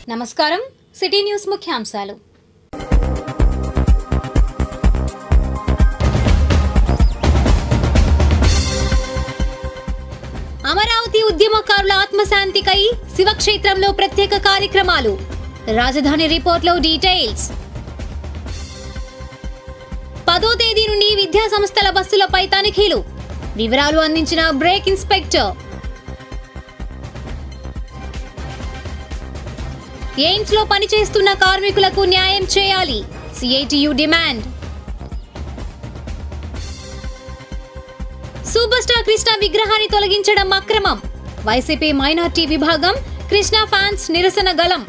నమస్కారం city news ముఖ్యాంశాలు అమరావతి ఉద్యమకారుల ఆత్మశాంతికై శివక్షేత్రంలో ప్రత్యేక కార్యక్రమాలు రాజధాని రిపోర్ట్లో డీటెయిల్స్ 10వ తేదీ నుండి విద్యా సంస్థల బస్సులపై తనిఖీలు వివరాలు అందించిన బ్రేక్ ఇన్స్పెక్టర్ ఎయిమ్స్ లో పనిచేస్తున్న కార్మికులకు న్యాయం చేయాలి CITU demand super star Krishna విగ్రహాన్ని తొలగించడం అక్రమం వైసీపీ మైనార్టీ విభాగం కృష్ణ ఫ్యాన్స్ నిరసన గలం